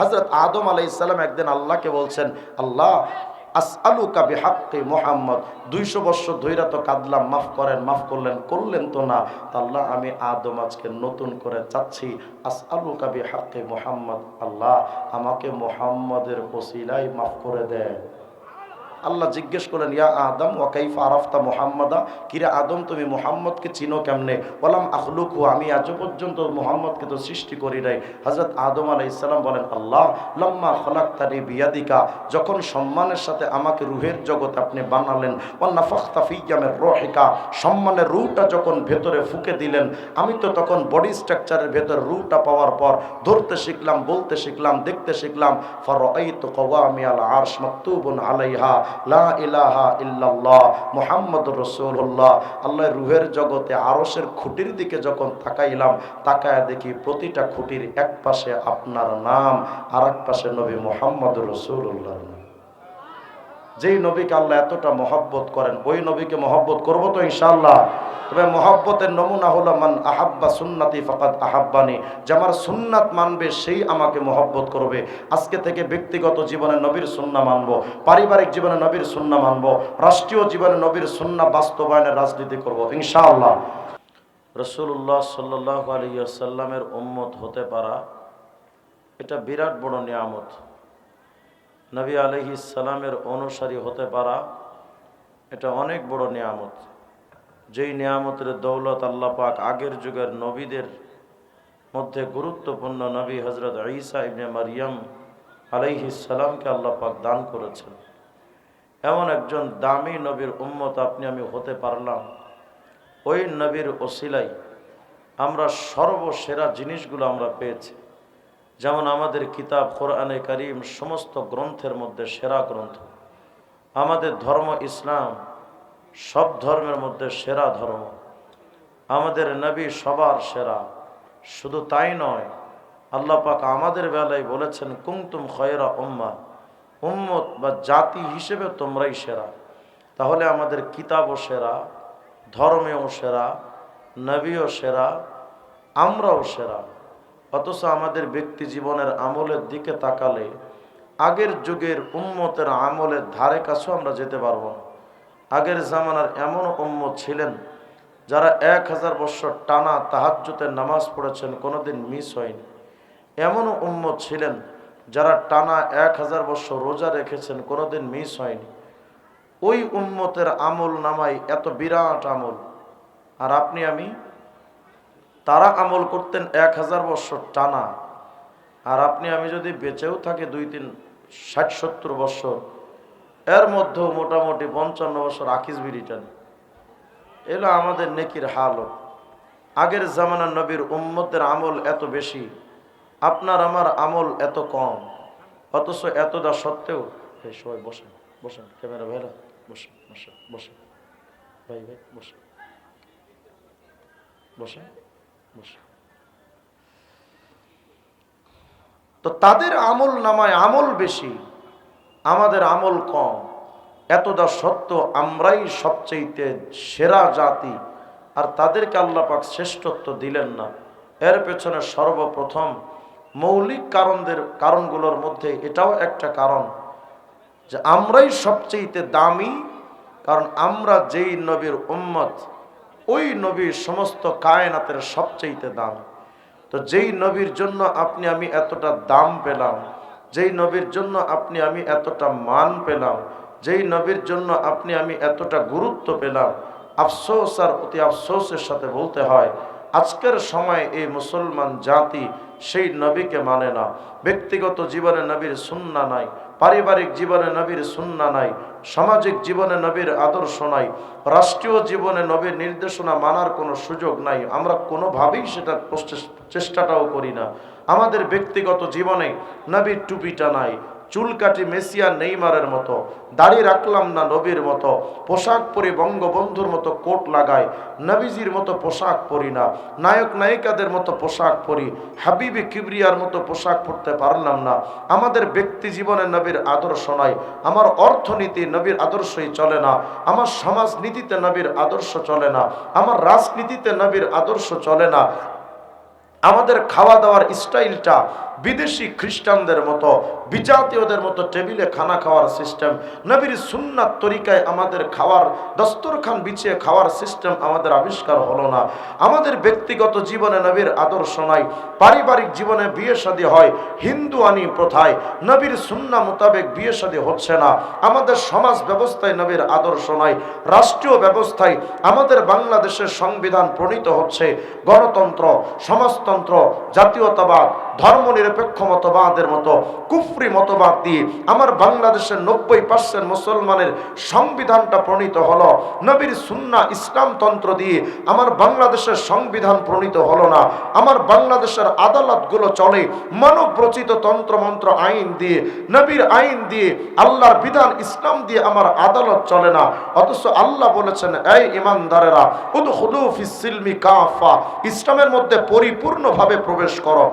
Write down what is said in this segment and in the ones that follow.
হযরত আদম আলাইহিস সালাম একদিন আল্লাহকে বলছেন, আল্লাহ আসআলুকা বিহাক্কি মুহাম্মদ, 200 বছর ধইরা তো কাঁদলাম, মাফ করেন, মাফ করলেন, করলেন তো না। তা আল্লাহ আমি আদম আজকে নতুন করে চাচ্ছি, আসআলুকা বিহাক্কি মুহাম্মদ, আল্লাহ আমাকে মুহাম্মদের ওসিলায় মাফ করে দেন। আল্লাহ জিজ্ঞেস করলেন, ইয়া আদম ওয়া কাইফা আরাফতা মুহাম্মাদা, কিরে আদম তুমি মুহাম্মদকে চিনো কেমনে? ওয়ালাম আখলুকহু, আমি আজ পর্যন্ত মুহাম্মদকে তো সৃষ্টি করি নাই। হযরত আদম আলাইহিস সালাম বলেন, আল্লাহ লাম্মা খলাকতানি বিয়াদিকা, যখন সম্মানের সাথে আমাকে রূহের জগতে আপনি বানালেন, ওয়া নাফাখতা ফিয়্যা মির রূহিকা, সম্মানের রূহটা যখন ভেতরে ফুঁকে দিলেন, আমি তো তখন বডি স্ট্রাকচারের ভেতর রূহটা পাওয়ার পর ধরতে শিখলাম, বলতে শিখলাম, দেখতে শিখলাম। ফারাআইতু কওয়ামিয়াল আরশ মাকতুবুন আলাইহা লা ইলাহা ইল্লাল্লাহ মুহাম্মাদুর রাসূলুল্লাহ। আল্লাহর রূহের জগতে আরশের খুঁটির দিকে যখন তাকাইলাম, তাকায় দেখি প্রতিটা খুঁটির এক পাশে আপনার নাম, আর এক পাশে নবী মুহাম্মাদুর রাসূলুল্লাহর নাম। যেই নবীকে আল্লাহ এতটা মহব্বত করেন, ওই নবীকে মহব্বত করবো তো ইনশাআল্লাহ। তবে মহব্বতের নমুনা হলো মান আহাব্বা সুন্নতি ফাকাদ আহাব্বানি, যে আমার সুন্নাত মানবে সেই আমাকে মহব্বত করবে। আজকে থেকে ব্যক্তিগত জীবনে নবীর সুন্নাহ মানব, পারিবারিক জীবনে নবীর সুন্নাহ মানব, রাষ্ট্রীয় জীবনে নবীর সুন্নাহ বাস্তবায়নের রাজনীতি করব ইনশাআল্লাহ। রাসূলুল্লাহ সাল্লাল্লাহু আলাইহি ওয়াসাল্লামের উম্মত হতে পারা এটা বিরাট বড় নিয়ামত। নবী আলাইহিস সালামের অনুসারী হতে পারা এটা অনেক বড় নিয়ামত। যেই নিয়ামতের দৌলত আল্লাহ পাক আগের যুগের নবীদের মধ্যে গুরুত্বপূর্ণ নবী হযরত ঈসা ইবনে মারইয়াম আলাইহিস সালামকে আল্লাহ পাক দান করেছেন, এমন একজন দামি নবীর উম্মত আপনি আমি হতে পারলাম। ওই নবীর ওসিলাই আমরা সর্বসেরা জিনিসগুলো আমরা পেয়েছি। যেমন আমাদের কিতাব কোরআনে কারীম সমস্ত গ্রন্থের মধ্যে সেরা গ্রন্থ, আমাদের ধর্ম ইসলাম সব ধর্মের মধ্যে সেরা ধর্ম, আমাদের নবী সবার সেরা। শুধু তাই নয়, আল্লাহ পাক আমাদের বেলায় বলেছেন কুনতুম খয়রা উম্মাহ, উম্মত বা জাতি হিসেবে তোমরাই সেরা। তাহলে আমাদের কিতাবও সেরা, ধর্মেও সেরা, নবীও সেরা, আমরাও সেরা। অথচ আমাদের ব্যক্তি জীবনের আমলের দিকে তাকালে আগের যুগের উম্মতের আমলের ধারে কাছেও আমরা যেতে পারবো না। আগের জামানার এমন উম্মত ছিলেন যারা 1000 বছর টানা তাহাজ্জুদের নামাজ পড়েছেন, কোনোদিন মিস হয়নি। এমন উম্মত ছিলেন যারা টানা 1000 বছর রোজা রেখেছেন, কোনোদিন মিস হয়নি। ওই উম্মতের আমল নামাই এত বিরাট আমল, আর আপনি আমি তারা আমল করতেন 1000 বছর টানা, আর আপনি আমি যদি বেঁচেও থাকি 60-70 বছর, এর মধ্যেও মোটামুটি 55 বছর আকিস বিড়ি টানি। এলো আমাদের নেকির হালত। আগের জামানার নবীর উম্মতের আমল এত বেশি, আপনার আমার আমল এত কম। অথচ এতটা সত্ত্বেও এই সবাই বসেন, বসেন, ক্যামেরা ভাইরা বসেন, বসেন, বসেন, ভাই ভাই বসেন, বসেন, বসেন। তো তাদের আমল নামায় আমল বেশি, আমাদের আমল কম। এতটা সত্য আমরাই সবচেয়ে সেরা জাতি, আর তাদেরকে আল্লাহ পাক শ্রেষ্ঠত্ব দিলেন না। এর পেছনে সর্বপ্রথম মৌলিক কারণগুলোর মধ্যে এটাও একটা কারণ যে আমরাই সবচেয়ে দামি, কারণ আমরা যেই নবীর উম্মত, ওই নবীর সমস্ত কায়নাতের সবচেয়ে দাম। তো যেই নবীর জন্য আপনি আমি এতটা দাম পেলাম, যেই নবীর জন্য আপনি আমি এতটা মান পেলাম, যেই নবীর জন্য আপনি আমি এতটা গুরুত্ব পেলাম, আফসোস আর অতি আফসোসের সাথে বলতে হয় আজকের সময় এই মুসলমান জাতি সেই নবীকে মানে না। ব্যক্তিগত জীবনে নবীর সুন্নাহ নাই, পারিবারিক জীবনে নবীর সুন্নাহ নাই, সামাজিক জীবনে নবীর আদর্শ নাই, রাষ্ট্রীয় জীবনে নবীর নির্দেশনা মানার কোনো সুযোগ নাই। আমরা কোনোভাবেই সেটার চেষ্টাটাও করি না। আমাদের ব্যক্তিগত জীবনে নবীর টুপিটা নাই, চুল কাটি মেসি আর নেইমারের মতো, দাড়ি রাখলাম না নবীর মতো, পোশাক পরি বঙ্গবন্ধুর মতো কোট লাগাই, নবীজির মতো পোশাক পরি না, নায়ক নায়িকাদের মতো পোশাক পরি, হাবিবি কিবরিয়ার মতো পোশাক পরতে পারলাম না। আমাদের ব্যক্তি জীবনে নবীর আদর্শ নাই, আমার অর্থনীতি নবীর আদর্শই চলে না, আমার সমাজনীতিতে নবীর আদর্শ চলে না, আমার রাজনীতিতে নবীর আদর্শ চলে না, আমাদের খাওয়া দাওয়ার স্টাইলটা বিদেশি খ্রিস্টানদের মতো বিজাতীয়দের মতো টেবিলে খানা খাওয়ার সিস্টেম, নবীর সুন্নাত তরিকায় আমাদের খাওয়ার দস্তরখান বিছিয়ে খাওয়ার সিস্টেম আমাদের আবিষ্কার হলো না। আমাদের ব্যক্তিগত জীবনে নবীর আদর্শ নাই, পারিবারিক জীবনে বিয়ে শাদী হয় হিন্দু আনি প্রথায়, নবীর সুন্না মোতাবেক বিয়ে শাদী হচ্ছে না। আমাদের সমাজ ব্যবস্থায় নবীর আদর্শ নাই, রাষ্ট্রীয় ব্যবস্থায় আমাদের বাংলাদেশের সংবিধান প্রণীত হচ্ছে গণতন্ত্র, সমাজতন্ত্র, জাতীয়তাবাদ, ধর্মনিরপেক্ষ মতবাদের মতো কুফরি মতবাদ দিয়ে আমার বাংলাদেশের 90% মুসলমানের সংবিধানটা প্রণীত হলো। নবীর সুন্না ইসলামতন্ত্র দিয়ে আমার বাংলাদেশের সংবিধান প্রণীত হলো না। আমার বাংলাদেশের আদালতগুলো চলে মানব রচিত তন্ত্রমন্ত্র আইন দিয়ে, নবীর আইন দিয়ে, আল্লাহর বিধান ইসলাম দিয়ে আমার আদালত চলে না। অথচ আল্লাহ বলেছেন, এই ঈমানদারেরা উদখুলু ফিস সিলমি কাফা, ইসলামের মধ্যে পরিপূর্ণভাবে প্রবেশ করো।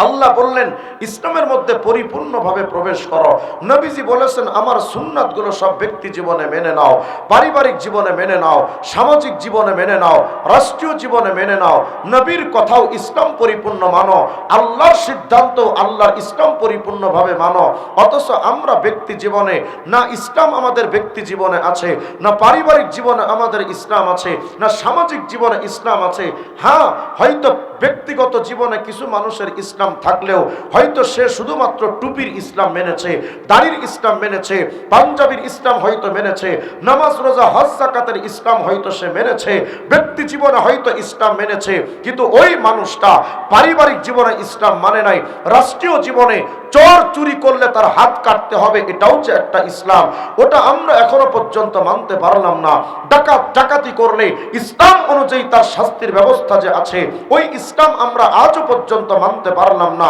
আল্লাহ বললেন ইসলামের মধ্যে পরিপূর্ণভাবে প্রবেশ করো। নবীজি বলেছেন আমার সুন্নাতগুলো সব ব্যক্তি জীবনে মেনে নাও, পারিবারিক জীবনে মেনে নাও, সামাজিক জীবনে মেনে নাও, রাষ্ট্রীয় জীবনে মেনে নাও। নবীর কথাও ইসলাম পরিপূর্ণ মানো, আল্লাহর সিদ্ধান্ত আল্লাহর ইসলাম পরিপূর্ণভাবে মানো। অথচ আমরা ব্যক্তি জীবনে না ইসলাম আমাদের ব্যক্তি জীবনে আছে, না পারিবারিক জীবনে আমাদের ইসলাম আছে, না সামাজিক জীবনে ইসলাম আছে। হ্যাঁ, হয়তো ব্যক্তিগত জীবনে কিছু মানুষের ইসলাম থাকলেও হয়তো সে শুধুমাত্র টুপির ইসলাম মেনেছে, দাড়ির ইসলাম মেনেছে, পাঞ্জাবির ইসলাম হয়তো মেনেছে, নামাজ রোজা হজ যাকাতের ইসলাম হয়তো সে মেনেছে, ব্যক্তি জীবনে হয়তো ইসলাম মেনেছে, কিন্তু ওই মানুষটা পারিবারিক জীবনে ইসলাম মানে নাই। রাষ্ট্রীয় জীবনে চোর চুরি করলে তার হাত কাটতে হবে, এটাও যে একটা ইসলাম, ওটা আমরা এখনো পর্যন্ত মানতে পারলাম না। ডাকাতি করলে ইসলাম অনুযায়ী তার শাস্তির ব্যবস্থা যে আছে, ওই ইসলাম আমরা আজও পর্যন্ত মানতে পারলাম না।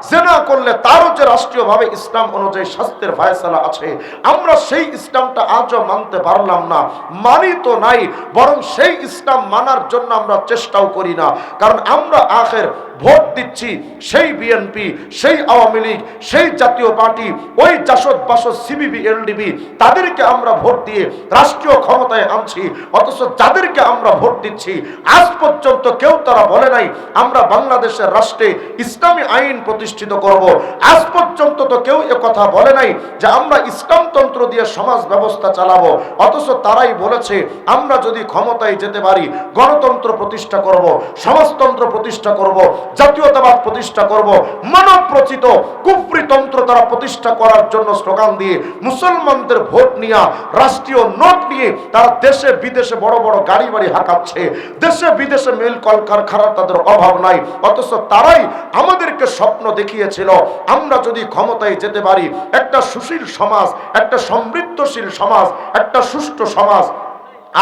জেনা করলে তারও যে রাষ্ট্রীয়ভাবে ইসলাম অনুযায়ী শাস্তির ফায়সালা আছে, আমরা সেই ইসলামটা আজও মানতে পারলাম না। মানি তো নাই, বরং সেই ইসলাম মানার জন্য আমরা চেষ্টাও করি না। কারণ আমরা আখের ভোট দিচ্ছি সেই বিএনপি, সেই আওয়ামী লীগ, সেই জাতীয় পার্টি, ওই জাসদ বাসদ সিবিবি এলডিবি, তাদেরকে আমরা ভোট দিয়ে রাষ্ট্রীয় ক্ষমতায় আনছি। অথচ যাদেরকে আমরা ভোট দিচ্ছি আজ পর্যন্ত কেউ তারা বলে নাই আমরা বাংলাদেশের রাষ্ট্রে ইসলামী আইন প্রতিষ্ঠিত করব। আজ পর্যন্ত তো কেউ কথা বলে নাই যে আমরা ইসলামতন্ত্র দিয়ে সমাজ ব্যবস্থা চালাবো। অথচ তারাই বলেছে আমরা যদি ক্ষমতায় যেতে পারি গণতন্ত্র প্রতিষ্ঠা করব, সমাজতন্ত্র প্রতিষ্ঠা করব, জাতীয়তাবাদ প্রতিষ্ঠা করব। মানব রচিত কুফরি তন্ত্র তারা প্রতিষ্ঠা করার জন্য স্লোগান দিয়ে মুসলমানদের ভোট নিয়ে, রাষ্ট্রীয় নোট নিয়ে তারা দেশে বিদেশে বড় বড় গাড়ি বাড়ি হাঁকাচ্ছে। দেশে বিদেশে মিল কলকারখানার তাদের অভাব নাই। অথচ তারাই আমাদেরকে স্বপ্ন দেখিয়েছিল আমরা যদি ক্ষমতায় যেতে পারি একটা সুশীল সমাজ, একটা সমৃদ্ধশীল সমাজ, একটা সুষ্ঠু সমাজ,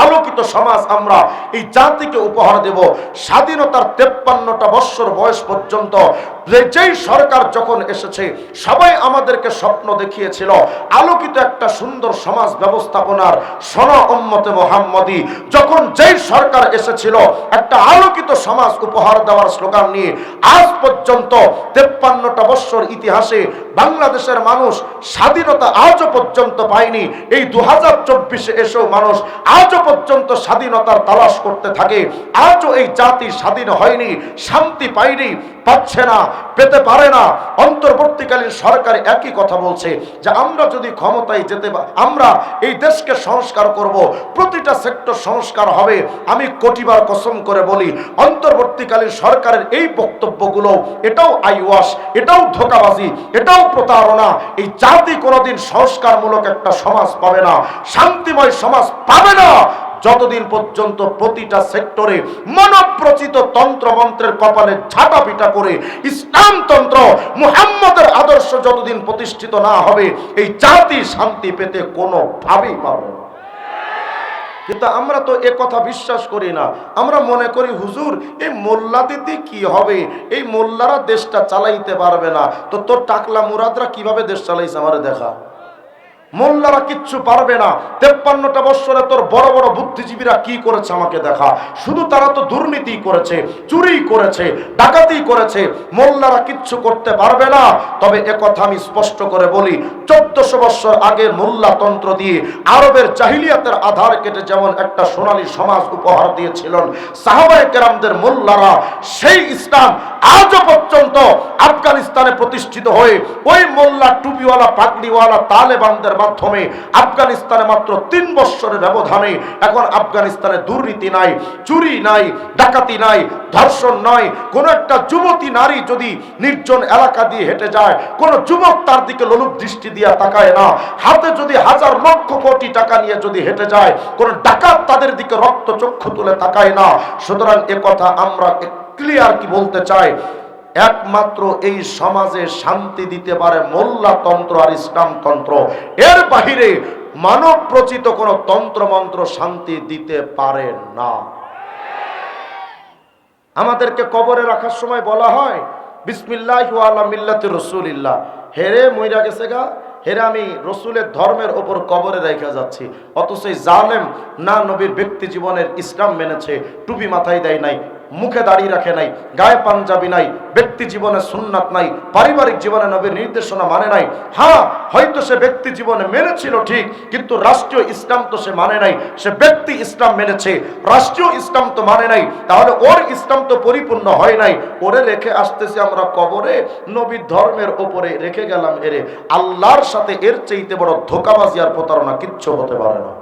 আলোকিত সমাজ আমরা এই জাতিকে উপহার দেব। স্বাধীনতার 53টা বৎসর বয়স পর্যন্ত যেই সরকার যখন এসেছে সবাই আমাদেরকে স্বপ্ন দেখিয়েছিল আলোকিত একটা সুন্দর সমাজ ব্যবস্থাপনার। শোনো উম্মতে মুহাম্মদী, যখন যেই সরকার এসেছিল একটা আলোকিত সমাজ উপহার দেওয়ার স্লোগান নিয়ে, আজ পর্যন্ত 53টা বৎসর ইতিহাসে বাংলাদেশের মানুষ স্বাধীনতা আজও পর্যন্ত পায়নি। এই 2024-এ এসেও মানুষ আজও পর্যন্ত স্বাধীনতার তালাশ করতে থাকে। আজও এই জাতি স্বাধীন হয়নি, শান্তি পায়নি, পাচ্ছে না, পেতে পারে না। অন্তর্বর্তীকালীন সরকার একই কথা বলছে যে আমরা যদি ক্ষমতায় যেতে আমরা এই দেশকে সংস্কার করব, প্রতিটা সেক্টর সংস্কার হবে। আমি কোটিবার কসম করে বলি অন্তর্বর্তীকালীন সরকারের এই বক্তব্যগুলো এটাও আইওয়াশ, এটাও ধোঁকাবাজি, এটাও প্রতারণা। এই জাতি কোনোদিন সংস্কারমূলক একটা সমাজ পাবে না, শান্তিময় সমাজ পাবে না যতদিন পর্যন্ত প্রতিটা সেক্টরে মানব রচিত তন্ত্রমন্ত্রের কপালে ঝাঁটাপিটা করে ইসলামতন্ত্র মুহাম্মদের আদর্শ যতদিন প্রতিষ্ঠিত না হবে এই জাতি শান্তি পেতে কোনোভাবেই পারবে না। কিন্তু আমরা তো এ কথা বিশ্বাস করি না। আমরা মনে করি হুজুর এই মোল্লা দিদি কি হবে, এই মোল্লারা দেশটা চালাইতে পারবে না। তো তোর টাকলা মুরাদরা কিভাবে দেশ চালাইছে আমারে দেখা। মোল্লারা কিচ্ছু পারবে না। 53টা বৎসরে তোর বড় বড় বুদ্ধিজীবীরা কি করেছে আমাকে দেখা। শুধু তারা তো দুর্নীতি করেছে, চুরি করেছে, ডাকাতি করেছে। মোল্লারা কিচ্ছু করতে পারবে না। তবে একথা আমি স্পষ্ট করে বলি, 1400 বৎসর আগে মোল্লাতন্ত্র দিয়ে আরবের জাহিলিয়াতের আধার কেটে যেমন একটা সোনালী সমাজ উপহার দিয়েছিলেন সাহাবায়ে কেরামদের মোল্লারা, সেই ইসলাম আজও পর্যন্ত আফগানিস্তানে প্রতিষ্ঠিত হয়ে ওই মোল্লা টুপিওয়ালা পাগড়িওয়ালা তালেবানদের মাধ্যমে আফগানিস্তানে মাত্র 3 বৎসরের ব্যবধানে এখন আফগানিস্তানে দুর্নীতি নাই, চুরি নাই, ডাকাতি নাই, ধর্ষণ নয়। কোন একটা যুবতী নারী যদি নির্জন এলাকা দিয়ে হেঁটে যায়, কোন যুবক তার দিকে লোলুপ দৃষ্টি দিয়ে তাকায় না। হাতে যদি হাজার লক্ষ কোটি টাকা নিয়ে যদি হেঁটে যায়, কোন ডাকাত তাদের দিকে রক্ত চক্ষু তুলে তাকায় না। সুতরাং একথা আমরা ক্লিয়ার কি বলতে চাই, একমাত্র এই সমাজে শান্তি দিতে পারে মোল্লাতন্ত্র আর ইসলামতন্ত্র। এর বাহিরে মানব প্রচিত কোন তন্ত্রমন্ত্র শান্তি দিতে পারে না। আমাদেরকে কবরে রাখার সময় বলা হয় বিসমিল্লাহি ওয়া আলা মিল্লাতি রাসূলিল্লাহ, হেরে মইরা গেছে গা, হেরে আমি রসুলের ধর্মের ওপর কবরে রেখে যাচ্ছি। অথচ এই জালেম না নবীর ব্যক্তি জীবনের ইসলাম মেনেছে, টুপি মাথায় দেয় নাই, মুখে দাড়ি রাখে নাই, গায়ে পাঞ্জাবি নাই, ব্যক্তি জীবনে সুন্নাত নাই, পারিবারিক জীবনে নবীর নির্দেশনা মানে নাই। হ্যাঁ, হয়তো সে ব্যক্তি জীবনে মেনেছিল ঠিক, কিন্তু রাষ্ট্রীয় ইসলাম তো সে মানে নাই। সে ব্যক্তি ইসলাম মেনেছে, রাষ্ট্রীয় ইসলাম তো মানে নাই। তাহলে ওর ইসলাম তো পরিপূর্ণ হয় নাই। ওরে রেখে আসতেছি আমরা কবরে, নবীর ধর্মের ওপরে রেখে গেলাম এরে। আল্লাহর সাথে এর চাইতে বড় ধোঁকাবাজি আর প্রতারণা কিচ্ছু হতে পারে না।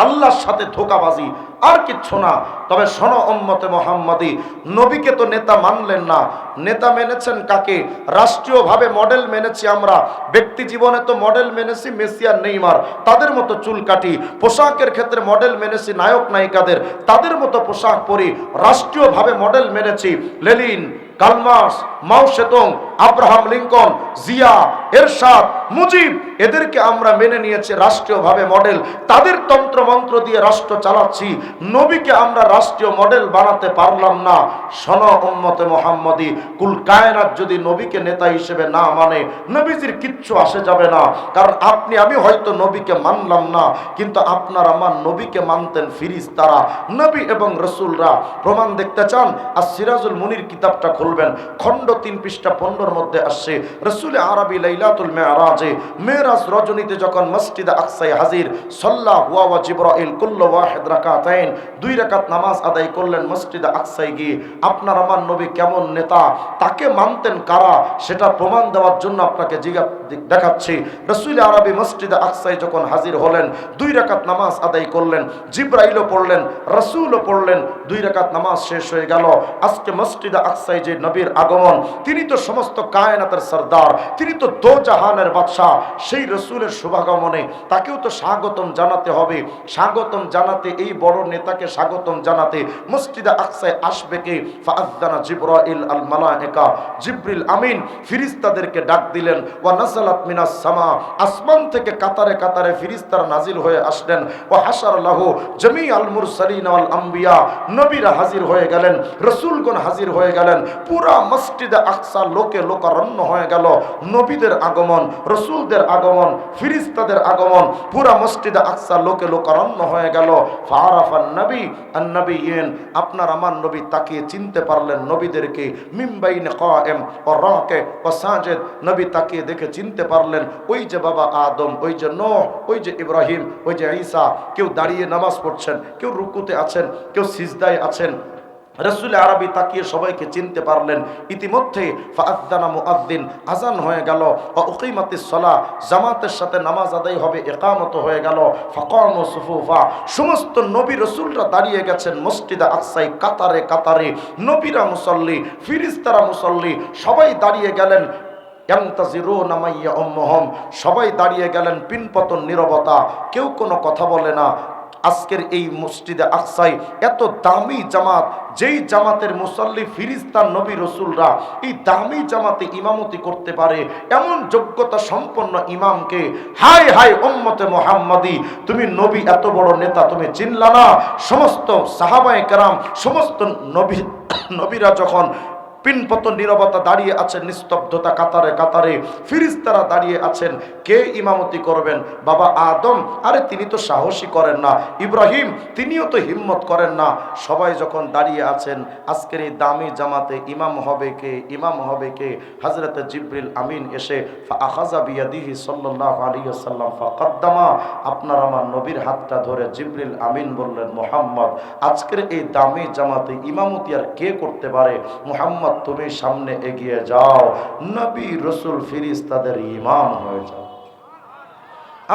আল্লাহর সাথে ধোঁকাবাজি আর কিচ্ছু না। তবে শোনো উম্মতে মুহাম্মাদি, নবীকে তো নেতা মানলেন না। নেতা মেনেছেন কাকে? রাষ্ট্রীয়ভাবে মডেল মেনেছি আমরা, ব্যক্তি জীবনে তো মডেল মেনেছি মেসি আর নেইমার, তাদের মতো চুল কাটি। পোশাকের ক্ষেত্রে মডেল মেনেছি নায়ক নায়িকাদের, তাদের মতো পোশাক পরি। রাষ্ট্রীয়ভাবে মডেল মেনেছি লেনিন, কালমার্স, মাও সেতুং, আব্রাহাম লিঙ্কন, জিয়া, এরশাদ, মুজিব, এদেরকে আমরা মেনে নিয়েছি রাষ্ট্রীয়ভাবে মডেল। তাদের তন্ত্রমন্ত্র দিয়ে রাষ্ট্র চালাচ্ছি। নবীকে আমরা রাষ্ট্রীয় মডেল বানাতে পারলাম না। শোনো উম্মতে মুহাম্মাদি, কুল কায়নাত যদি নবীকে নেতা হিসেবে না মানে, নবীজির কিচ্ছু আসে যাবে না। কারণ আপনি আমি হয়তো নবীকে মানলাম না, কিন্তু আপনার আমার নবীকে মানতেন ফিরিস্তারা, নবী এবং রসুলরা। প্রমাণ দেখতে চান? আর সিরাজুল মুনির কিতাবটা খুলবেন, খণ্ড 3 পৃষ্ঠা 15 মধ্যে আসছে রসুল আরবি লাইলাতুল মেরাজে, মেরাজ রজনীতে যখন মসজিদে আকসায় হাজির, সাল্লা হুয়া ওয়া জিবরাইল কুল্লু ওয়াহিদ রাকাতাইন, 2 রাকাত নামাজ আদায় করলেন মসজিদে আকসায় গিয়ে। আপনার আমার নবী কেমন নেতা, তাকে মানতেন কারা, সেটা প্রমাণ দেওয়ার জন্য আপনাকে দেখাচ্ছি। রসুল আরবি মসজিদে আকসায় যখন হাজির হলেন, 2 রাকাত নামাজ আদায় করলেন, জিবরাইলও পড়লেন, রসুলও পড়লেন, 2 রাকাত নামাজ শেষ হয়ে গেল। আজকে মসজিদে আকসায় যে নবীর আগমন, তিনি তো সমস্ত কায়নাতের সরদার, তিনি তো দো জাহানের বাদশাহ। সেই রসুলের শুভাগমনে তাকেও তো স্বাগতম জানাতে হবে। স্বাগতম জানাতে, এই বড় নেতাকে স্বাগতম জানাতে মসজিদে আকসায় আসবে কে? ফাআযানা জিবরাইল আল মালায়েকা, জিবরিল আমিন ফেরেশতাদেরকে ডাক দিলেন। ওয়া নাযালাত মিনাস সামা, আসমান থেকে কাতারে কাতারে ফেরেশতারা নাজিল হয়ে আসলেন। ওয়া হাশার লাহু জামিআল মুরসালিন ওয়াল আম্বিয়া, নবীরা হাজির হয়ে গেলেন, রাসূলগণ হাজির হয়ে গেলেন। পুরা মসজিদে আকসা লোকে লোকারণ্য হয়ে গেল। নবীদের আগমন, রসুলদের আগমন, ফেরেশতাদের আগমন, পুরা মসজিদে আকসা লোকে লোকারণ্য হয়ে গেল। ফারাফান নবী আন নবিয়্যিন, আপনার আমার নবী তাকিয়ে চিনতে পারলেন নবীদেরকে। মিন বাইনে কায়েম ওয়া রাকি ওয়া সাজিদ, নবী তাকিয়ে দেখে চিনতে পারলেন ওই যে বাবা আদম, ওই যে নূহ, ওই যে ইব্রাহিম, ওই যে ঈসা। কেউ দাঁড়িয়ে নামাজ পড়ছেন, কেউ রুকুতে আছেন, কেউ সিজদায় আছেন। রসুল আরবি তাকিয়ে সবাইকে চিনতে পারলেন। ইতিমধ্যে ফাআযানা মুআযযিন, আজান হয়ে গেল। ওয়া উকিমাতিস সালাহ, জামাতের সাথে নামাজ আদায় হবে, ইকামত হয়ে গেল। ফাকামু সুফুফা, সমস্ত নবী রসুলরা দাঁড়িয়ে গেছেন মসজিদে আকসায় কাতারে কাতারে। নবীরা মুসল্লি, ফেরেশতারা মুসল্লি, সবাই দাঁড়িয়ে গেলেন। ইয়ানতাজিরুনা মাইয়া উম্মুহুম, সবাই দাঁড়িয়ে গেলেন, পিনপতন নীরবতা, কেউ কোনো কথা বলে না। আজকের এই মসজিদে আকসায় এত দামি জামাত, যেই জামাতের মুসল্লি ফেরেশতা নবী রসুলরা, এই দামি জামাতে ইমামতি করতে পারে এমন যোগ্যতা সম্পন্ন ইমামকে, হায় হায় উম্মতে মুহাম্মাদি, তুমি এত বড় নেতা তুমি চিনলা না? সমস্ত সাহাবায়ে কেরাম, সমস্ত নবীরা যখন পিনপতন নীরবতা দাঁড়িয়ে আছেন, নিস্তব্ধতা কাতারে কাতারে ফেরেশতারা দাঁড়িয়ে আছেন। কে ইমামতি করবেন? বাবা আদম, আরে তিনি তো সাহসী করেন না। ইব্রাহিম, তিনিও তো হিম্মত করেন না। সবাই যখন দাঁড়িয়ে আছেন, আজকের এই দামি জামাতে ইমাম হবে কে? ইমাম হবে কে? হযরতে জিবরিল আমিন এসে ফাআখাযা বিয়াদিহি সাল্লাল্লাহু আলাইহি ওয়াসাল্লাম ফাকাদ্দামা, আপনার আমার নবীর হাতটা ধরে জিবরিল আমিন বললেন, মুহাম্মদ, আজকের এই দামি জামাতে ইমামতি আর কে করতে পারে? মুহাম্মদ, তুমি সামনে এগিয়ে যাও, নবী রাসূল ফেরেশতাদের ইমাম হয়ে যাও।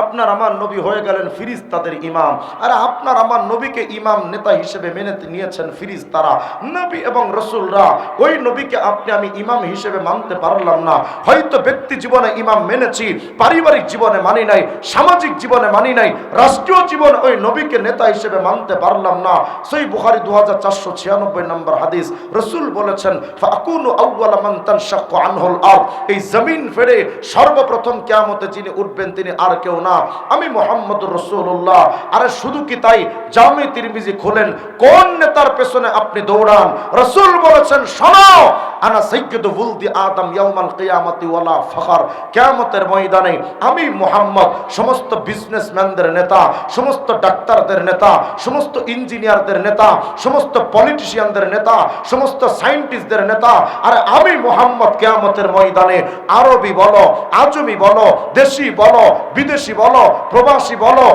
আপনার আমার নবী হয়ে গেলেন ফেরেশতাদের ইমাম। আর আপনার আমার নবীকে ইমাম নেতা হিসেবে মেনে নিয়েছেন ফেরেশতারা। নবী এবং রাসূলরা, ওই নবীকে আপনি আমি ইমাম হিসেবে মানতে পারলাম না। হয়তো ব্যক্তি জীবনে ইমাম মেনেছি, পারিবারিক জীবনে মানি নাই, সামাজিক জীবনে মানি নাই, রাষ্ট্রীয় জীবনে ওই নবীকে নেতা হিসেবে মানতে পারলাম না। সহিহ বুখারী 2496 নম্বর হাদিস, রাসূল বলেছেন, ফাকুনু আউওয়ালা মান তানশাক্কু আনহুল আরদ, এই জমিন ফেরে সর্বপ্রথম কিয়ামতে যিনি উঠবেন তিনি আর কেউ না, আমি মুহাম্মদুর রাসূলুল্লাহ। আরে শুধু কি তাই, জামি তিরমিজি খোলেন, কোন নেতার পেছনে আপনি দৌড়ান? রাসূল বলেছেন, শোনো, আনা সাইয়্যিদু ওয়ালদি আদম ইয়াউমাল কিয়ামতি ওয়ালা ফখর, কিয়ামতের ময়দানে আমি মুহাম্মদ সমস্ত বিজনেসম্যানদের নেতা, সমস্ত ডাক্তারদের নেতা, সমস্ত ইঞ্জিনিয়ারদের নেতা, সমস্ত পলিটিশিয়ানদের নেতা, সমস্ত সায়েন্টিস্টদের নেতা। আর আমি মুহাম্মদ কিয়ামতের ময়দানে আরবি বলো, আজমি বলো, দেশি বলো, বিদেশি বলো, প্রবাসী বলো,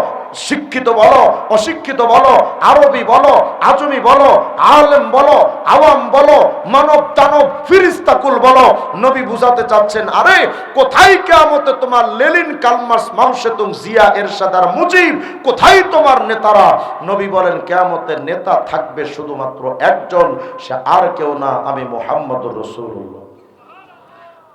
শিক্ষিত বলো, অশিক্ষিত বলো, আরবি বলো, আজমি বলো, আলেম বলো, আওয়াম বলো, মানব দানব, ফিরিস্তাকুল বলো, নবী বুঝাতে চাচ্ছেন, আরে কোথায় কিয়ামতে তোমার লেনিন, কালমার্কস, মাও সেতুং, জিয়া, এরশাদ আর মুজিব? কোথায় তোমার নেতারা? নবী বলেন, কিয়ামতে নেতা থাকবে শুধুমাত্র একজন, সে আর কেউ না, আমি মুহাম্মদুর রাসূলুল্লাহ।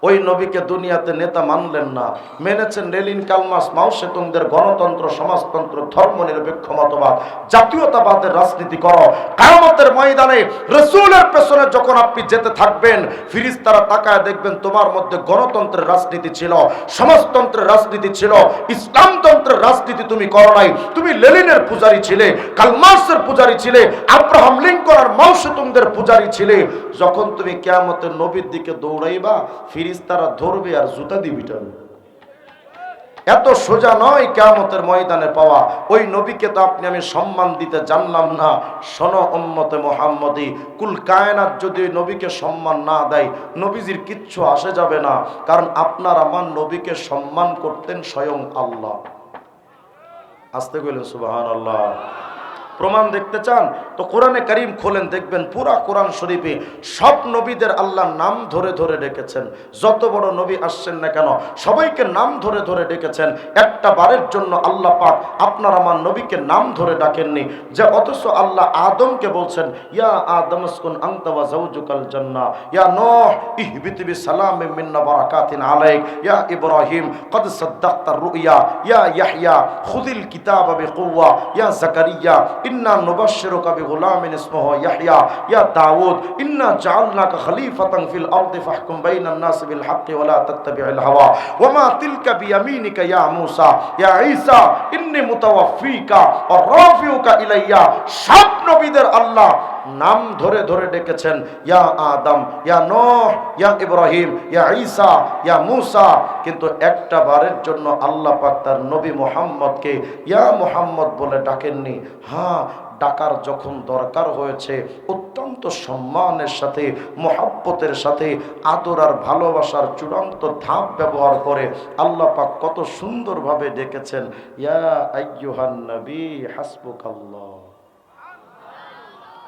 ওই নবীকে দুনিয়াতে নেতা মানলেন না, মেনেছেন লেনিন, কালমার্কস, মাও সেতুংদের গণতন্ত্র, সমাজতন্ত্র, ধর্মনিরপেক্ষ মতবাদ, জাতীয়তাবাদের রাজনীতি করো। কিয়ামতের ময়দানে রাসূলের পেছনে যখন আপনি যেতে থাকবেন, ফেরেশতারা তাকায় দেখবেন তোমার মধ্যে গণতন্ত্রের রাজনীতি ছিল, সমাজতন্ত্রের রাজনীতি ছিল, ইসলামতন্ত্রের রাজনীতি তুমি করো নাই। তুমি লেনিনের পূজারী ছিলে, কালমার্কসের পূজারী ছিলে, আব্রাহাম লিঙ্কন আর মাও সেতুংদের পূজারী ছিলে। যখন তুমি কিয়ামতের নবীর দিকে দৌড়াইবা, ফেরেশতারা ধরবে আর জুতা দিয়ে পিটাবে। এত সোজা নয় কিয়ামতের ময়দানে পাওয়া। ওই নবীকে তো আপনি আমি সম্মান দিতে জানলাম না। শোনো উম্মতে মুহাম্মদী, কুল কায়নাত যদি ওই নবীকে সম্মান না দেয়, নবীজির কিচ্ছু আসে যাবে না। কারণ আপনার আমার নবীকে সম্মান করতেন স্বয়ং আল্লাহ। আসতে কইলেন সুবহানাল্লাহ। প্রমাণ দেখতে চান তো কোরআনে কারীম খোলেন, দেখবেন পুরা কোরআন শরীফে সব নবীদের আল্লাহ নাম ধরে ধরে ডেকেছেন। যত বড় নবী আসছেন না কেন, সবাইকে নাম ধরে ধরে ডেকেছেন। একটা বারের জন্য আল্লাহ পাক আপনার আমার নবীকে নাম ধরে ডাকেননি। যে অথচ আল্লাহ আদমকে বলছেন, ইয়া আদম উসকুন আনতা ওয়া যাওজুকাল জান্নাহ, ইয়া নূহ ইহবিত বিসালামিন মিন্না বারাকাতিন আলাইক, ইয়া ইব্রাহিম ক্বাদ সাদ্দাকতার রুইয়া, ইয়া ইয়াহইয়া খুযিল কিতাবা বিকুওয়া, ইয়া যাকারিয়া ইন্না নুবাশশিরুকা বিগুলামিন ইসমুহু ইয়াহইয়া, ইয়া দাউদ ইন্না জাআলনাকা খলিফাতান ফিল আরদি ফাহকুম বাইনান নাস বিল হাক্কি ওয়া লা তাত্তাবি'ল হাওয়া ওয়া মা তিলকা বিয়ামিনিকা ইয়া মূসা, ইয়া ঈসা ইন্নী মুতাওয়াফফিকা ওয়া রাফিউকা ইলাইয়া। সব নবীদের আল্লাহ নাম ধরে ধরে ডেকেছেন, ইয়া আদম, ইয়া নূহ, ইয়া ইব্রাহিম, ইয়া ঈসা, ইয়া মূসা। কিন্তু একটা বারের জন্য আল্লাহ পাক তার নবী মুহাম্মদকে ইয়া মুহাম্মদ বলে ডাকেননি। হ্যাঁ, ডাকার যখন দরকার হয়েছে অত্যন্ত সম্মানের সাথে, মহব্বতের সাথে, আদর আর ভালোবাসার চূড়ান্ত ধাপ ব্যবহার করে আল্লাহ পাক কত সুন্দরভাবে ডেকেছেন, ইয়া আইয়ুহান নবী হাসবুকাল্লাহ,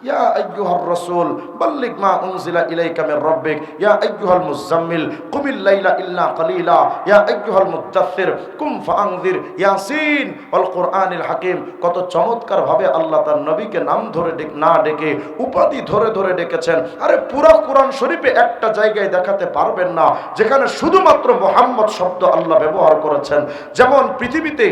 ইয়া আইয়ুহার রাসূল বাল্লিগ মা উনজিলা ইলাইকা মির রাব্বিক, ইয়া আইয়ুহাল মুযাম্মিল কুমিল লাইলা ইল্লা কালিলা, ইয়া আইয়ুহাল মুদ্দাথির কুম ফাআনযির, ইয়াসিন ওয়াল কুরআনিল হাকিম। কত চমৎকার ভাবে আল্লাহ তার নবীকে নাম ধরে না ডেকে উপাধি ধরে ধরে ডেকেছেন। আরে পুরা কোরআন শরীফে একটা জায়গায় দেখাতে পারবেন না যেখানে শুধুমাত্র মুহাম্মদ শব্দ আল্লাহ ব্যবহার করেছেন। যেমন পৃথিবীতে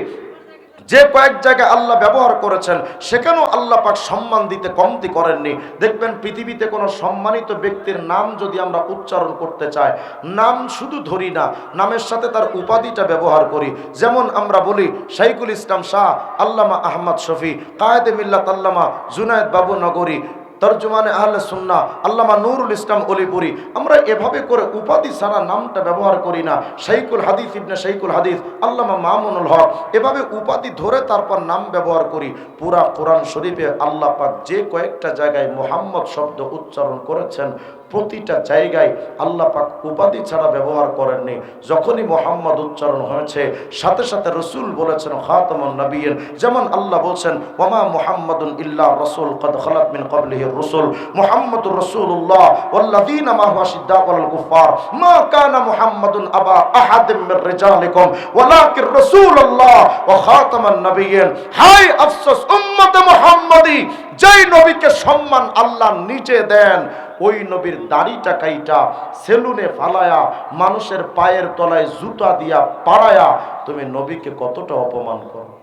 যে কয়েক জায়গায় আল্লাহ ব্যবহার করেছেন সেখানেও আল্লাহ পাক সম্মান দিতে কমতি করেননি। দেখবেন পৃথিবীতে কোনো সম্মানিত ব্যক্তির নাম যদি আমরা উচ্চারণ করতে চাই, নাম শুধু ধরি না, নামের সাথে তার উপাধিটা ব্যবহার করি। যেমন আমরা বলি শাইখুল ইসলাম শাহ, আল্লামা আহমদ শফি, কায়েদে মিল্লাত আল্লামা জুনায়েদ বাবু নগরী, তরজমানে আহলে সুন্নাহ আল্লামা নুরুল ইসলাম অলিপুরি। আমরা এভাবে করে উপাধি ছাড়া নামটা ব্যবহার করি না। শাইখুল হাদিস ইবনে শাইখুল হাদিস আল্লামা মামুনুল হক, এভাবে উপাধি ধরে তারপর নাম ব্যবহার করি। পুরা কোরআন শরীফে আল্লাহ পাক যে কয়েকটা জায়গায় মুহাম্মদ শব্দ উচ্চারণ করেছেন, প্রতিটা জায়গায় আল্লাহ পাক উপাধি ছাড়া ব্যবহার করেননি। যখনই মুহাম্মদ উচ্চারণ হয়েছে সাথে সাথে রসুল বলেছেন খাতামুন নবিয়্যিন। যেমন আল্লাহ বলছেন ওয়ামা মুহাম্মাদুন ইল্লা রাসূল কদ খালাত মিন ক্বাবলিহির রাসূল মুহাম্মাদুর রাসূলুল্লাহ ওয়াল্লাযীনা মাহু আশিদ্দাউ আলাল কুফার মা কানা মুহাম্মাদুন আবা আহাদিম মির রিজালিকুম ওয়ালাকিন রাসূলুল্লাহ ওয়া খাতামুন নবিয়্যিন। হায় আফসোস উম্মতে মুহাম্মাদি, যেই নবীকে সম্মান আল্লাহ নিজে দেন, ওই নবীর দাড়িটা কাইটা সেলুনে ফালায়া মানুষের পায়ের তলায় জুতা দিয়া পাড়ায়া তুমি নবীকে কতটা অপমান করো।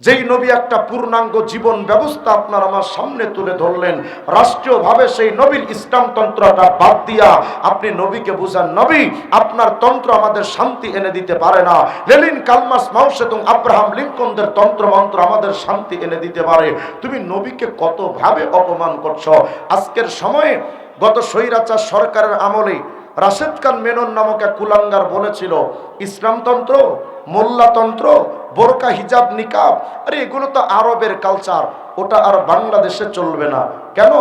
যেই নবী একটা পূর্ণাঙ্গ জীবন ব্যবস্থা আপনার আমার সামনে তুলে ধরলেন, রাষ্ট্রীয়ভাবে সেই নবীর ইসলাম তন্ত্রটা বাদ দিয়া আপনি নবীকে বুঝান নবী আপনার তন্ত্র আমাদের শান্তি এনে দিতে পারে না, লেনিন, কালমার্ক্স, মাও সেতুং, আব্রাহাম লিঙ্কনদের তন্ত্র মন্ত্র আমাদের শান্তি এনে দিতে পারে। তুমি নবীকে কতভাবে অপমান করছো। আজকের সময়ে গত স্বৈরাচার সরকারের আমলে রাশেদ খান মেনন নামক এক কুলাঙ্গার বলেছিল ইসলামতন্ত্র, মোল্লাতন্ত্র, বোরকা, হিজাব, নিকাব, আরে এগুলো তো আরবের কালচার, ওটা আর বাংলাদেশে চলবে না। কেন?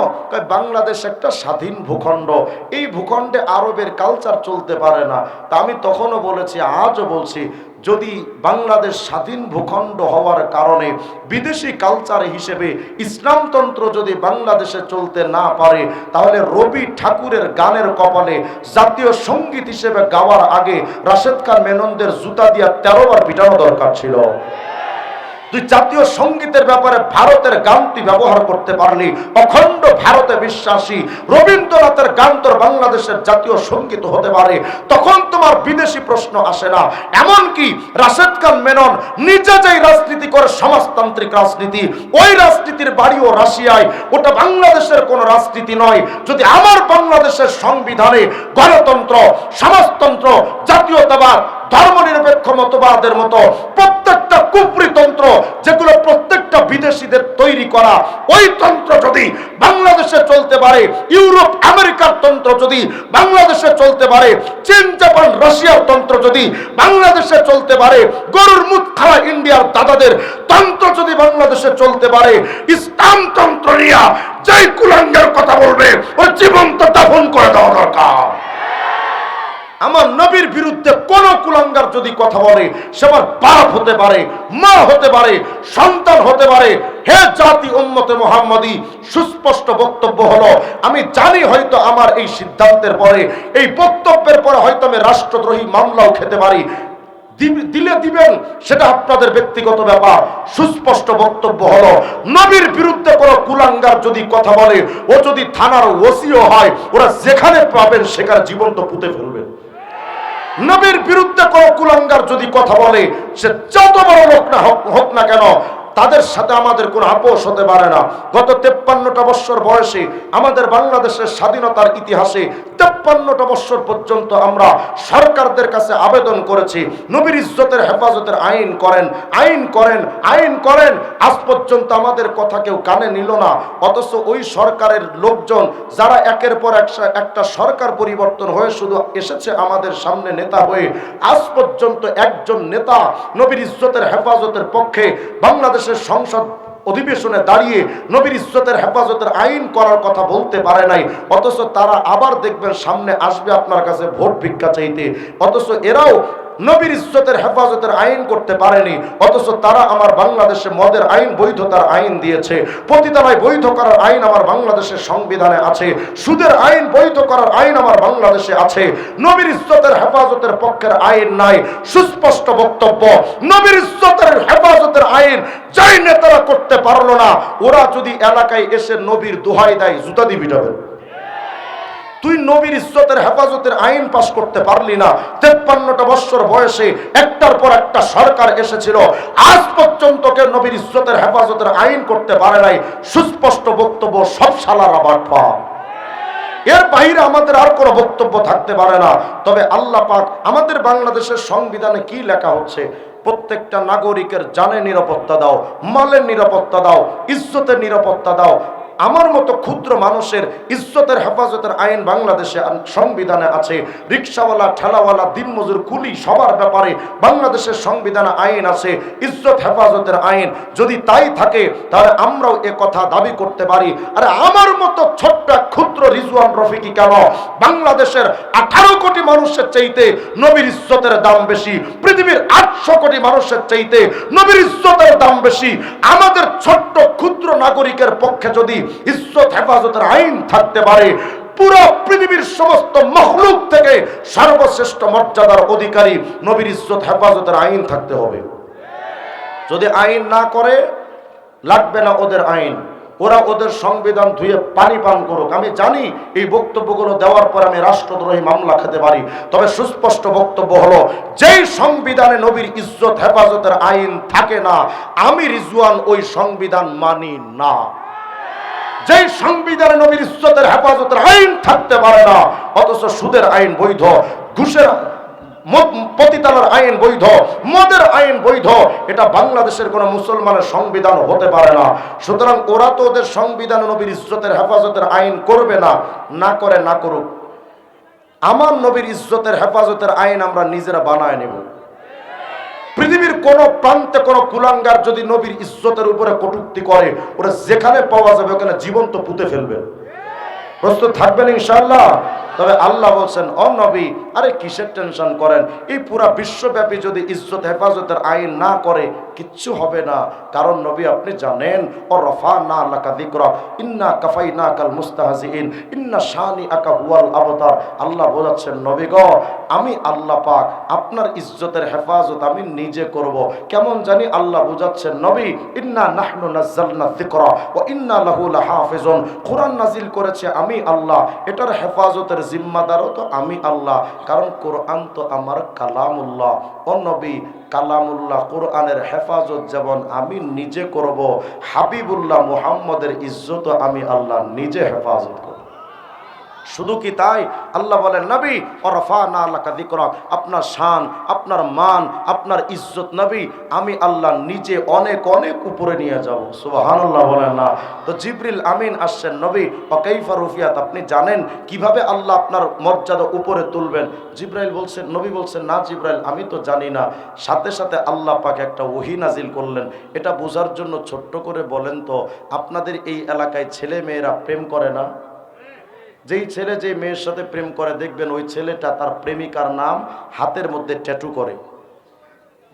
বাংলাদেশ একটা স্বাধীন ভূখণ্ড, এই ভূখণ্ডে আরবের কালচার চলতে পারে না। তা আমি তখনও বলেছি, আজও বলছি, যদি বাংলাদেশ স্বাধীন ভূখণ্ড হওয়ার কারণে বিদেশি কালচার হিসেবে ইসলামতন্ত্র যদি বাংলাদেশে চলতে না পারে, তাহলে রবি ঠাকুরের গানের কপালে জাতীয় সঙ্গীত হিসেবে গাওয়ার আগে রাশেদ খান মেননদের জুতা দিয়া 13 বার পিটানো দরকার ছিল। তুই জাতীয় সঙ্গীতের ব্যাপারে ভারতের গান তুই ব্যবহার করতে পারলি, অখণ্ড ভারতে বিশ্বাসী রবীন্দ্রনাথের গান তোর বাংলাদেশের জাতীয় সঙ্গীত হতে পারে, তখন তোমার বিদেশি প্রশ্ন আসে না। এমনকি রাশেদ খান মেনন নিজে যেই রাজনীতি করে সমাজতান্ত্রিক রাজনীতি, ওই রাজনীতির বাড়িও রাশিয়ায়, ওটা বাংলাদেশের কোনো রাজনীতি নয়। যদি আমার বাংলাদেশের সংবিধানে গণতন্ত্র, সমাজতন্ত্র, জাতীয়তাবাদ, ধর্মনিরপেক্ষ মতবাদের মতো প্রত্যেকটা কুফরি তন্ত্র যেগুলো প্রত্যেকটা বিদেশিদের তৈরি করা, ওই তন্ত্র যদি বাংলাদেশে চলতে পারে, ইউরোপ আমেরিকার তন্ত্র যদি বাংলাদেশে চলতে পারে, চীন, জাপান, রাশিয়ার তন্ত্র যদি বাংলাদেশে চলতে পারে, গরুর মুখ খাওয়া ইন্ডিয়ার দাদাদের তন্ত্র যদি বাংলাদেশে চলতে পারে, ইসলাম তন্ত্র নিয়ে যেই কুলাঙ্গের কথা বলবে ওই জীবন্ত দাফন করে দেওয়া দরকার। আমার নবীর বিরুদ্ধে কোন কুলাঙ্গার যদি কথা বলে, সে আমার বাপ হতে পারে, মা হতে পারে, সন্তান হতে পারে। হে জাতি উম্মতে মুহাম্মাদি, সুস্পষ্ট বক্তব্য হলো, আমি জানি হয়তো আমার এই সিদ্ধান্তের পরে, এই বক্তব্যের পরে হয়তো আমি রাষ্ট্রদ্রোহী মামলাও খেতে পারি, দিলে দিবেন, সেটা আপনাদের ব্যক্তিগত ব্যাপার। সুস্পষ্ট বক্তব্য হলো, নবীর বিরুদ্ধে কোনো কুলাঙ্গার যদি কথা বলে, ও যদি থানার ওসিও হয়, ওরা যেখানে পাবেন সেখানে জীবন্ত পুঁতে ফেলবেন। নবীর বিরুদ্ধে কোনো কুলাঙ্গার যদি কথা বলে, সে যত বড় লোক না হোক না কেন, তাদের সাথে আমাদের কোনো আপোষ হতে পারে না। গত 53টা বছর বয়সে আমাদের বাংলাদেশের স্বাধীনতার ইতিহাসে 53টা বছর পর্যন্ত আমরা সরকারদের কাছে আবেদন করেছি, নবীর ইজ্জতের হেফাজতের আইন করেন, আইন করেন, আইন করেন। আজ পর্যন্ত আমাদের কথা কেউ কানে নিল না। অথচ ওই সরকারের লোকজন যারা একের পর একটা সরকার পরিবর্তন হয়ে শুধু এসেছে আমাদের সামনে নেতা হয়ে, আজ পর্যন্ত একজন নেতা নবীর ইজ্জতের হেফাজতের পক্ষে বাংলাদেশ সংসদ অধিবেশনে দাঁড়িয়ে নবীর ইজ্জতের হেফাজতের আইন করার কথা বলতে পারে নাই। অথচ তারা আবার দেখবেন সামনে আসবে আপনার কাছে ভোট ভিক্ষা চাইতে, অথচ এরাও নবীর ইজ্জতের হেফাজতের আইন করতে পারেনি। অথচ তারা আমার বাংলাদেশে মদের আইন বৈধতার আইন দিয়েছে, পতিতালয় বৈধ করার আইন আমার বাংলাদেশের সংবিধানে আছে, সুদের আইন বৈধ করার আইন আমার বাংলাদেশে আছে। নবীর ইজ্জতের হেফাজতের পক্ষের আইন নাই। সুস্পষ্ট বক্তব্য, নবীর ইজ্জতের হেফাজতের আইন যাই নেতারা করতে পারলো না, ওরা যদি এলাকায় এসে নবীর দোহাই দেয়, জুতা দিয়ে পিটাবেন। তুই নবীর ইজ্জতের হেফাজতের আইন পাস করতে পারলি না। 53টা বছর বয়সে একটার পর একটা সরকার এসেছিল, আজ পর্যন্ত কেউ নবীর ইজ্জতের হেফাজতের আইন করতে পারে নাই। সুস্পষ্ট বক্তব্য, সব শালারা বাটপা। এর বাইরে আমাদের আর কোনো বক্তব্য থাকতে পারে না। তবে আল্লাহ পাক আমাদের বাংলাদেশের সংবিধানে কি লেখা হচ্ছে, প্রত্যেকটা নাগরিকের জানের নিরাপত্তা দাও, মালের নিরাপত্তা দাও, ইজ্জতের নিরাপত্তা দাও। আমার মতো ক্ষুদ্র মানুষের ইজ্জতের হেফাজতের আইন বাংলাদেশে সংবিধানে আছে। রিক্সাওয়ালা, ঠেলাওয়ালা, দিনমজুর, কুলি সবার ব্যাপারে বাংলাদেশের সংবিধানে আইন আছে, ইজ্জত হেফাজতের আইন। যদি তাই থাকে তাহলে আমরাও এ কথা দাবি করতে পারি। আরে আমার মতো ছোট্ট ক্ষুদ্র রিজওয়ান রফিকি কেন বাংলাদেশের 18 কোটি মানুষের চাইতে নবীর ইজ্জতের দাম বেশি, পৃথিবীর 800 কোটি মানুষের চাইতে নবীর ইজ্জতের দাম বেশি। আমাদের ছোট্ট ক্ষুদ্র নাগরিকের পক্ষে যদি ইজ্জত হেফাজতের আইন থাকতে পারে, পুরো পৃথিবীর সমস্ত মখলুক থেকে সর্বশ্রেষ্ঠ মর্যাদার অধিকারী নবীর ইজ্জত হেফাজতের আইন থাকতে হবে। যদি আইন না করে, লাগবে না ওদের আইন, ওরা ওদের সংবিধান ধুয়ে পানি পান করুক। আমি জানি এই বক্তব্যগুলো দেওয়ার পর আমি রাষ্ট্রদ্রোহী মামলা খেতে পারি, তবে সুস্পষ্ট বক্তব্য হলো, যেই সংবিধানে নবীর ইজ্জত হেফাজতের আইন থাকে না, আমি রিজওয়ান ওই সংবিধান মানি না। যেই সংবিধানে নবীর ইজ্জতের হেফাজতের আইন থাকতে পারে না, অথচ সুদের আইন বৈধ, ঘুষের পতিতালার আইন বৈধ, মদের আইন বৈধ, এটা বাংলাদেশের কোন মুসলমানের সংবিধান হতে পারে না। সুতরাং ওরা তো ওদের সংবিধানে নবীর ইজ্জতের হেফাজতের আইন করবে না, না করে না করুক। আমার নবীর ইজ্জতের হেফাজতের আইন আমরা নিজেরা বানায় নেব। পৃথিবীর কোন প্রান্তে কোন কুলাঙ্গার যদি নবীর ইজ্জতের উপরে কটূক্তি করে, ওরা যেখানে পাওয়া যাবে ওখানে জীবন্ত পুঁতে ফেলবে। প্রস্তুত থাকবেন ইনশাআল্লাহ? তবে আল্লাহ বলছেন, ও নবী, আরে কিসের টেনশন করেন? এই পুরা বিশ্বব্যাপী যদি ইজ্জত হেফাজতের আইন না করে, কিচ্ছু হবে না। কারণ নবী আপনি জানেন, ও রাফা'না লাকা যিকরা ইন্না কাফাইনাকাল মুস্তাহজিইন ইন্না শানিআকা হুয়াল আবতার। আল্লাহ বলেছেন, নবী গো, আমি আল্লাহ পাক আপনার ইজ্জতের হেফাজত আমি নিজে করব। কেমন জানি আল্লাহ বুঝাচ্ছেন, নবী, ইন্না নাহনু নাযালনা যিকরা ওয়া ইন্না লাহু লাহাফিজুন। কোরআন নাজিল করেছে আমি আল্লাহ, এটার হেফাজতের জিম্মাদারও তো আমি আল্লাহ, কারণ কোরআন তো আমার কালামুল্লাহ। ও নবী, কালামুল্লাহ কোরআনের হেফাজত যেমন আমি নিজে করব, হাবিবুল্লাহ মুহাম্মদের ইজ্জত আমি আল্লাহ নিজে হেফাজত করব। শুধু কি তাই? আল্লাহ বলেন, নবী, ওয়ারাফা'না লাকা যিকরাক, আপনার শান, আপনার মান, আপনার ইজ্জত নবী আমি আল্লাহ নিজে অনেক অনেক উপরে নিয়ে যাব। সুবহানাল্লাহ বলেন না? তো জিবরিল আমিন আসছেন, নবী ওয়া কাইফা রুফিয়াত, আপনি জানেন কিভাবে আল্লাহ আপনার মর্যাদা উপরে তুলবেন? জিবরাইল বলছেন, নবী বলছেন, না জিবরাইল, আমি তো জানি না। সাথে সাথে আল্লাহ পাক একটা ওহী নাজিল করলেন। এটা বোঝার জন্য ছোট্ট করে বলেন তো, আপনাদের এই এলাকায় ছেলে মেয়েরা প্রেম করে না? যেই ছেলে যে মেয়ের সাথে প্রেম করে, দেখবেন ওই ছেলেটা তার প্রেমিকার নাম হাতের মধ্যে ট্যাটু করে,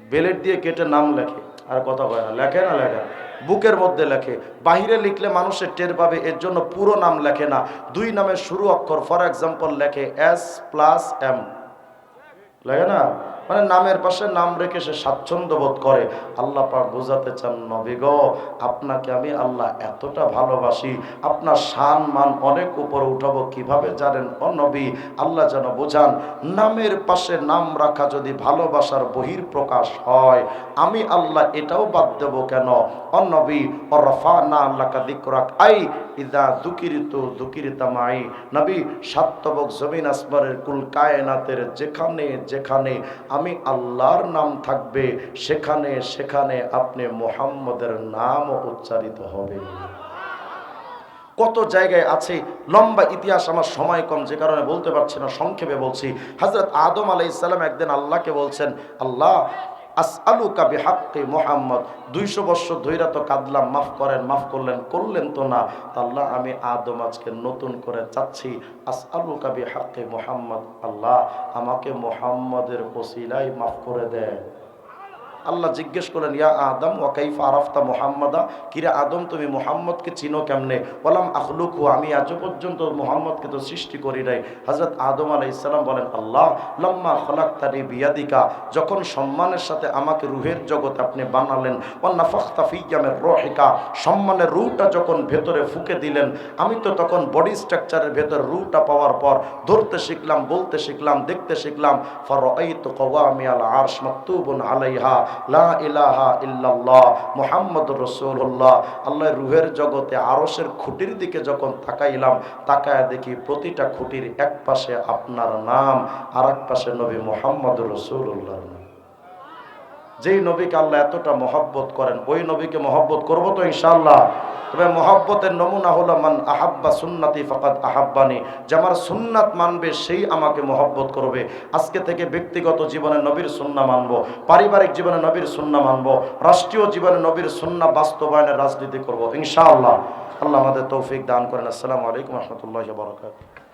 বেলেট দিয়ে কেটে নাম লেখে। আর কথা কয় না, লেখে না? লেখে। বুকের মধ্যে লেখে। বাহিরে লিখলে মানুষের টের পাবে, এর জন্য পুরো নাম লেখে না, 2 নামের শুরু অক্ষর। ফর এক্সাম্পল লেখে S+M, লেখে না? মানে নামের পাশে নাম রেখে সে স্বাচ্ছন্দ্য বোধ করে। আল্লাহ পাক বোঝাতে চান, নবী গো, আপনাকে আমি আল্লাহ এতটা ভালোবাসি, আপনার শান মান অনেক উপরে উঠাবো। কিভাবে জানেন? ও নবী, আল্লাহ যেন বোঝান, নামের পাশে নাম রাখা যদি ভালোবাসার বহির প্রকাশ হয়, আমি আল্লাহ এটাও বাদ দেব কেন? ও নবী, ওয়ারাফা'না লাকা যিকরাক, আই ইযা যুকিরতু যুকিরতা মাই। নবী, সাতবক জমিন আসমানের কুল কায়নাতের যেখানে যেখানে আমি আল্লাহর নাম থাকবে, সেখানে সেখানে আপনি মুহাম্মদের নামও উচ্চারিত হবে। কত জায়গায় আছে, লম্বা ইতিহাস, আমার সময় কম যে কারণে বলতে পারছি না, সংক্ষেপে বলছি। হযরত আদম আলাইহিস সালাম একদিন আল্লাহকে বলছেন, আল্লাহ আসআলুকা বিহাক্কি মুহাম্মদ, 200 বছর ধইরা তো কাঁদলাম, মাফ করেন। মাফ করলেন? করলেন তো না। আল্লাহ, আমি আদম আজকে নতুন করে চাচ্ছি, আসআলুকা বিহাক্কি মুহাম্মদ, আল্লাহ আমাকে মুহাম্মদের ওসিলায় মাফ করে দেন। আল্লাহ জিজ্ঞেস করলেন, ইয়া আদম ওয়া কাইফা আরাফতা মুহাম্মাদা, কিরে আদম তুমি মুহাম্মদকে চিনো কেমনে? ওয়ালাম আখলুকহু, আমি আজ পর্যন্ত মুহাম্মদকে তো সৃষ্টি করি নাই। হযরত আদম আলাইহিস সালাম বলেন, আল্লাহ লাম্মা খলাকতানি বিয়াদিকা, যখন সম্মানের সাথে আমাকে রূহের জগতে আপনি বানালেন, ওয়া নাফাখতা ফিয়া মির রূহিকা, সম্মানের রূহটা যখন ভেতরে ফুঁকে দিলেন, আমি তো তখন বডি স্ট্রাকচারের ভেতর রূহটা পাওয়ার পর ধরতে শিখলাম, বলতে শিখলাম, দেখতে শিখলাম। ফারাআইতু কওয়ামিয়াল আরশ মাকতুবুন আলাইহা লা ইলাহা ইল্লাল্লাহ মুহাম্মাদুর রাসূলুল্লাহ। আল্লাহর রূহের জগতে আরশের খুঁটির দিকে যখন তাকাইলাম, তাকায় দেখি প্রতিটা খুঁটির এক পাশে আপনার নাম, আর এক পাশে নবী মুহাম্মাদুর রাসূলুল্লাহর নাম। যেই নবীকে আল্লাহ এতটা মহব্বত করেন, ওই নবীকে মহব্বত করবো তো ইনশাআল্লাহ। তবে মহব্বতের নমুনা হলো মান আহাব্বা সুন্নতি ফাকাদ আহাব্বানি, যে আমার সুন্নাত মানবে সেই আমাকে মহব্বত করবে। আজকে থেকে ব্যক্তিগত জীবনে নবীর সুন্নাহ মানবো, পারিবারিক জীবনে নবীর সুন্নাহ মানবো, রাষ্ট্রীয় জীবনে নবীর সুন্নাহ বাস্তবায়নের রাজনীতি করব ইনশাআল্লাহ। আল্লাহ আমাদের তৌফিক দান করেন। আসসালামু আলাইকুম ওয়া রাহমাতুল্লাহি ওয়া বারাকাতুহু।